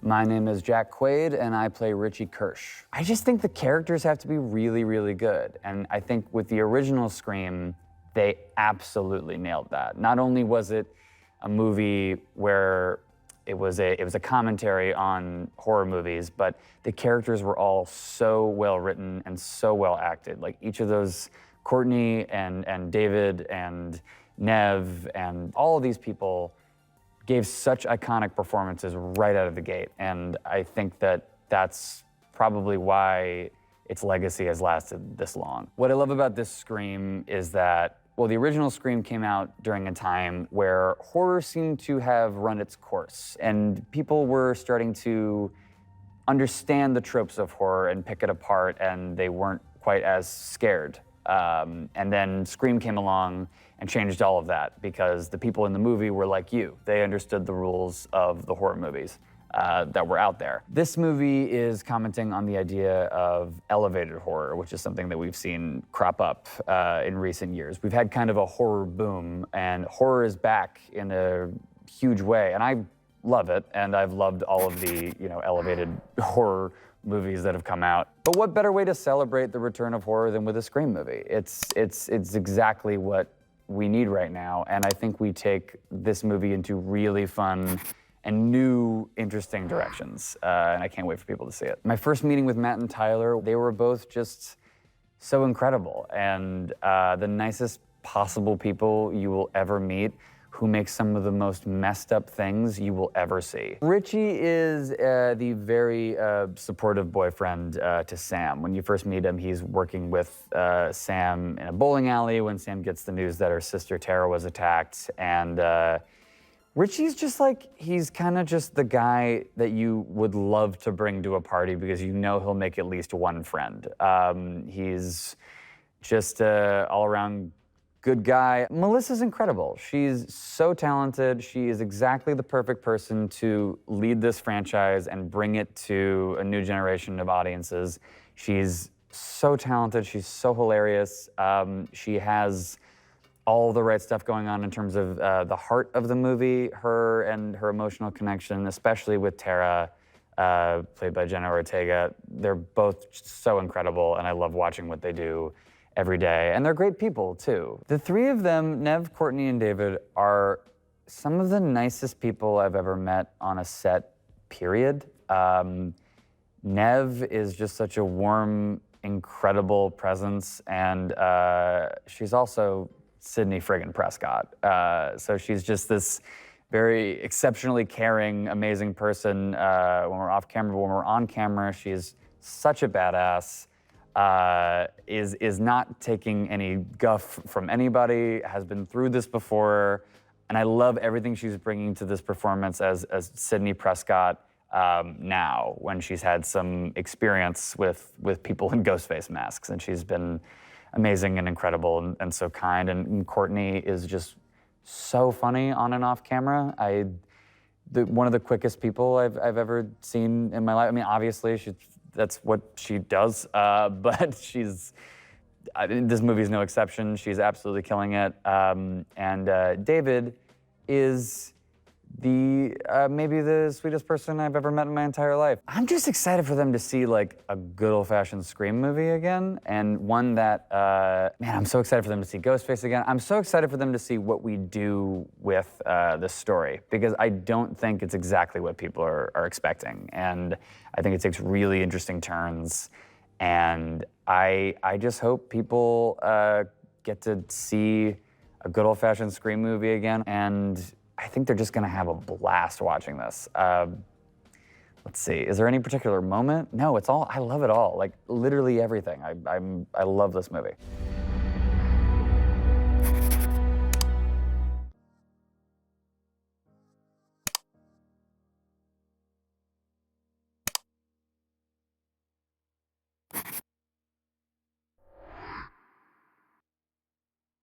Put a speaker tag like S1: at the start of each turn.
S1: My name is Jack Quaid, and I play Richie Kirsch. I just think the characters have to be really, really good. And I think with the original Scream, they absolutely nailed that. Not only was it a movie where it was a commentary on horror movies, but the characters were all so well written and so well acted. Like each of those, Courtney and David and Nev and all of these people gave such iconic performances right out of the gate. And I think that that's probably why its legacy has lasted this long. What I love about this Scream is that, well, the original Scream came out during a time where horror seemed to have run its course, and people were starting to understand the tropes of horror and pick it apart, and they weren't quite as scared. And then Scream came along and changed all of that because the people in the movie were like you. They understood the rules of the horror movies that were out there. This movie is commenting on the idea of elevated horror, which is something that we've seen crop up in recent years. We've had kind of a horror boom, and horror is back in a huge way, and I love it, and I've loved all of the elevated horror movies that have come out. But what better way to celebrate the return of horror than with a Scream movie? It's exactly what we need right now, and I think we take this movie into really fun and new, interesting directions, and I can't wait for people to see it. My first meeting with Matt and Tyler, they were both just so incredible, and the nicest possible people you will ever meet, who makes some of the most messed up things you will ever see. Richie is the very supportive boyfriend to Sam. When you first meet him, he's working with Sam in a bowling alley when Sam gets the news that her sister Tara was attacked. And Richie's just like, he's kind of just the guy that you would love to bring to a party because you know he'll make at least one friend. He's just all around good guy. Melissa's incredible. She's so talented. She is exactly the perfect person to lead this franchise and bring it to a new generation of audiences. She's so talented. She's so hilarious. She has all the right stuff going on in terms of the heart of the movie, her and her emotional connection, especially with Tara, played by Jenna Ortega. They're both so incredible, and I love watching what they do every day, and they're great people too. The three of them, Nev, Courtney, and David, are some of the nicest people I've ever met on a set, period. Nev is just such a warm, incredible presence, and she's also Sidney friggin' Prescott. So she's just this very exceptionally caring, amazing person when we're off camera, but when we're on camera, she's such a badass. Is not taking any guff from anybody, has been through this before, and I love everything she's bringing to this performance as Sidney Prescott now, when she's had some experience with people in Ghostface masks, and she's been amazing and incredible and so kind, and Courtney is just so funny on and off camera. One of the quickest people I've ever seen in my life. I mean, obviously, that's what she does, but this movie is no exception. She's absolutely killing it. And David is maybe the sweetest person I've ever met in my entire life. I'm just excited for them to see like a good old-fashioned Scream movie again, and one that, man, I'm so excited for them to see Ghostface again. I'm so excited for them to see what we do with this story, because I don't think it's exactly what people are expecting, and I think it takes really interesting turns, and I just hope people get to see a good old-fashioned Scream movie again, and I think they're just gonna have a blast watching this. Let's see, is there any particular moment? No, it's all, I love it all. Like literally everything. I love this movie.